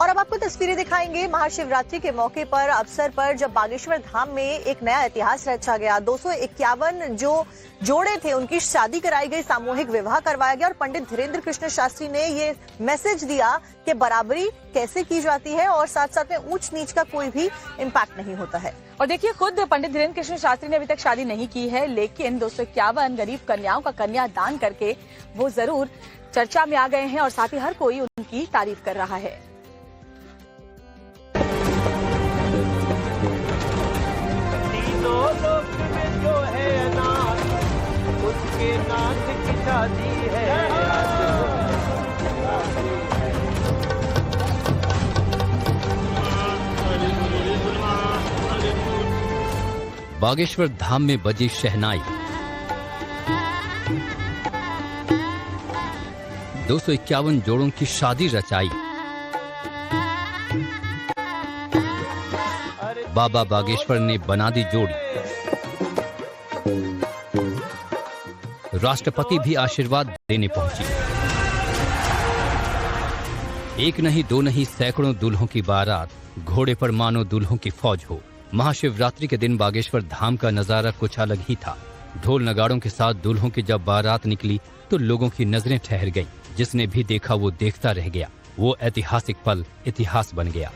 और अब आपको तस्वीरें दिखाएंगे महाशिवरात्रि के मौके पर अवसर पर जब बागेश्वर धाम में एक नया इतिहास रचा गया। 251 जो जोड़े थे उनकी शादी कराई गई, सामूहिक विवाह करवाया गया और पंडित धीरेन्द्र कृष्ण शास्त्री ने ये मैसेज दिया कि बराबरी कैसे की जाती है और साथ साथ में ऊंच नीच का कोई भी इम्पैक्ट नहीं होता है। और देखिए, खुद पंडित धीरेन्द्र कृष्ण शास्त्री ने अभी तक शादी नहीं की है, लेकिन 251 गरीब कन्याओं का कन्या दान करके वो जरूर चर्चा में आ गए हैं और साथ ही हर कोई उनकी तारीफ कर रहा है। जो है नाथ, उसके नाथ की शादी है। बागेश्वर धाम में बजी शहनाई। 251 जोड़ों की शादी रचाई। बाबा बागेश्वर ने बना दी जोड़ी। राष्ट्रपति भी आशीर्वाद देने पहुंची। एक नहीं दो नहीं सैकड़ों दूल्हों की बारात, घोड़े पर मानो दूल्हों की फौज हो। महाशिवरात्रि के दिन बागेश्वर धाम का नजारा कुछ अलग ही था। ढोल नगाड़ों के साथ दूल्हों की जब बारात निकली तो लोगों की नजरें ठहर गईं। जिसने भी देखा वो देखता रह गया। वो ऐतिहासिक पल इतिहास बन गया।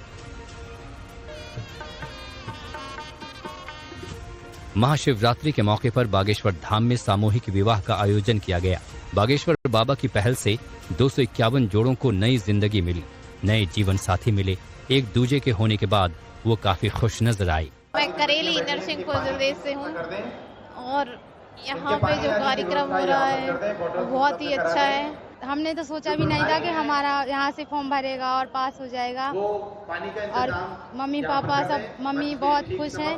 महाशिवरात्रि के मौके पर बागेश्वर धाम में सामूहिक विवाह का आयोजन किया गया। बागेश्वर बाबा की पहल से 251 जोड़ों को नई जिंदगी मिली, नए जीवन साथी मिले। एक दूजे के होने के बाद वो काफी खुश नजर आई। मैं करेली नरसिंहपुर प्रदेश से हूँ और यहाँ पे जो कार्यक्रम हो रहा है वो बहुत ही अच्छा है। हमने तो सोचा भी नहीं था कि हमारा यहाँ से फॉर्म भरेगा और पास हो जाएगा। और मम्मी पापा सब, मम्मी बहुत खुश हैं,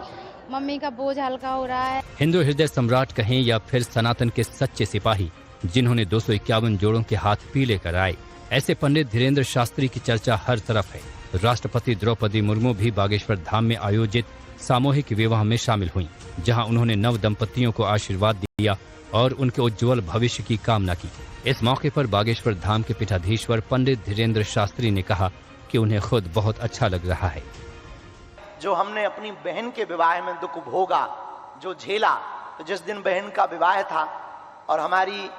मम्मी का बोझ हल्का हो रहा है। हिंदू हृदय सम्राट कहें या फिर सनातन के सच्चे सिपाही, जिन्होंने 251 जोड़ों के हाथ पीले कराए, ऐसे पंडित धीरेन्द्र शास्त्री की चर्चा हर तरफ है। राष्ट्रपति द्रौपदी मुर्मू भी बागेश्वर धाम में आयोजित सामूहिक विवाह में शामिल हुई, जहां उन्होंने नव दंपतियों को आशीर्वाद दिया और उनके उज्जवल भविष्य की कामना की। इस मौके पर बागेश्वर धाम के पीठाधीश्वर पंडित धीरेन्द्र शास्त्री ने कहा कि उन्हें खुद बहुत अच्छा लग रहा है। जो हमने अपनी बहन के विवाह में दुख भोगा, जो झेला, तो जिस दिन बहन का विवाह था और हमारी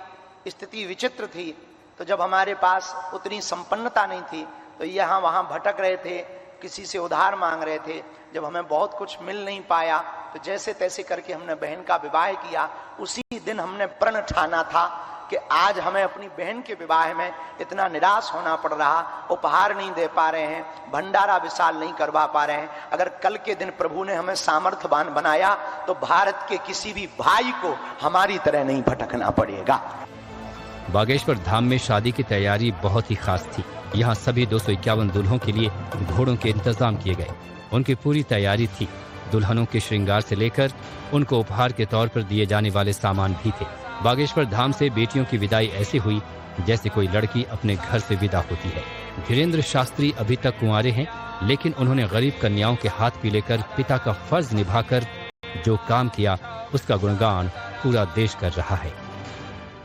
स्थिति विचित्र थी, तो जब हमारे पास उतनी संपन्नता नहीं थी तो यहाँ वहाँ भटक रहे थे, किसी से उधार मांग रहे थे। जब हमें बहुत कुछ मिल नहीं पाया तो जैसे तैसे करके हमने बहन का विवाह किया। उसी दिन हमने प्रण ठाना था कि आज हमें अपनी बहन के विवाह में इतना निराश होना पड़ रहा, उपहार नहीं दे पा रहे हैं, भंडारा विशाल नहीं करवा पा रहे हैं। अगर कल के दिन प्रभु ने हमें सामर्थ्यवान बनाया तो भारत के किसी भी भाई को हमारी तरह नहीं भटकना पड़ेगा। बागेश्वर धाम में शादी की तैयारी बहुत ही खास थी। यहाँ सभी 251 दुल्हों के लिए घोड़ों के इंतजाम किए गए। उनकी पूरी तैयारी थी। दुल्हनों के श्रृंगार से लेकर उनको उपहार के तौर पर दिए जाने वाले सामान भी थे। बागेश्वर धाम से बेटियों की विदाई ऐसी हुई जैसे कोई लड़की अपने घर से विदा होती है। धीरेन्द्र शास्त्री अभी तक कुंवारे हैं, लेकिन उन्होंने गरीब कन्याओं के हाथ पीले कर पिता का फर्ज निभाकर जो काम किया उसका गुणगान पूरा देश कर रहा है।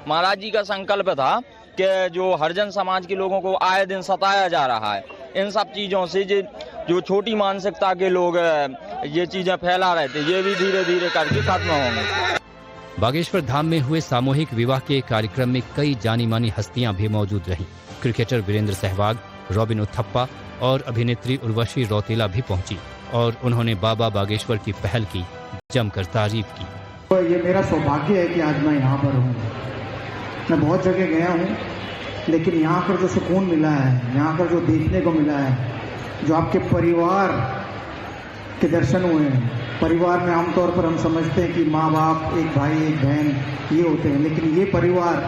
महाराज जी का संकल्प था कि जो हरिजन समाज के लोगों को आए दिन सताया जा रहा है, इन सब चीजों से जो छोटी मानसिकता के लोग ये चीजें फैला रहे थे, ये भी धीरे धीरे करके खत्म होंगे। बागेश्वर धाम में हुए सामूहिक विवाह के कार्यक्रम में कई जानी मानी हस्तियां भी मौजूद रहीं। क्रिकेटर वीरेंद्र सहवाग, रॉबिन उथप्पा और अभिनेत्री उर्वशी रौतेला भी पहुंची और उन्होंने बाबा बागेश्वर की पहल की जमकर तारीफ की। तो ये मेरा सौभाग्य है कि आज मैं यहाँ पर हूँ। मैं बहुत जगह गया हूँ, लेकिन यहाँ पर जो सुकून मिला है, यहाँ पर जो देखने को मिला है, जो आपके परिवार के दर्शन हुए हैं। परिवार में आमतौर पर हम समझते हैं कि माँ बाप, एक भाई एक बहन ये होते हैं, लेकिन ये परिवार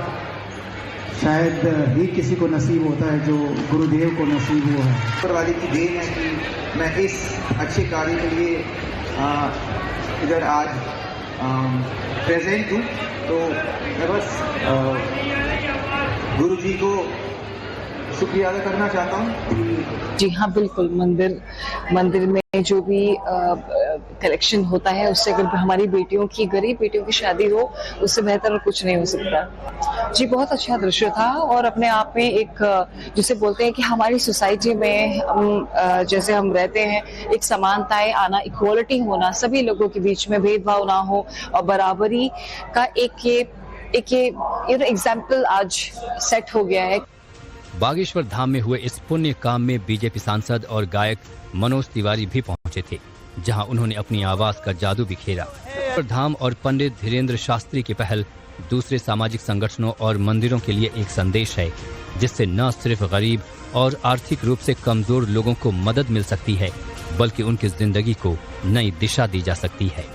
शायद ही किसी को नसीब होता है जो गुरुदेव को नसीब हुआ है। ऊपर वाले की देन है कि मैं इस अच्छे कार्य के लिए इधर आज प्रेजेंट हूँ। तो मैं बस गुरु जी को शुक्रिया अदा करना चाहता हूँ। जी हाँ, बिल्कुल। मंदिर में जो भी कलेक्शन होता है उससे अगर हमारी बेटियों की, गरीब बेटियों की शादी हो, उससे बेहतर और कुछ नहीं हो सकता। जी बहुत अच्छा दृश्य था और अपने आप में एक जिसे बोलते हैं कि हमारी सोसाइटी में हम जैसे हम रहते हैं एक समानताएं आना, इक्वालिटी होना, सभी लोगों के बीच में भेदभाव ना हो और बराबरी का एक एग्जाम्पल आज सेट हो गया है। बागेश्वर धाम में हुए इस पुण्य काम में बीजेपी सांसद और गायक मनोज तिवारी भी पहुंचे थे, जहां उन्होंने अपनी आवाज का जादू बिखेरा। धाम और पंडित धीरेन्द्र शास्त्री की पहल दूसरे सामाजिक संगठनों और मंदिरों के लिए एक संदेश है, जिससे न सिर्फ गरीब और आर्थिक रूप से कमजोर लोगों को मदद मिल सकती है, बल्कि उनकी जिंदगी को नई दिशा दी जा सकती है।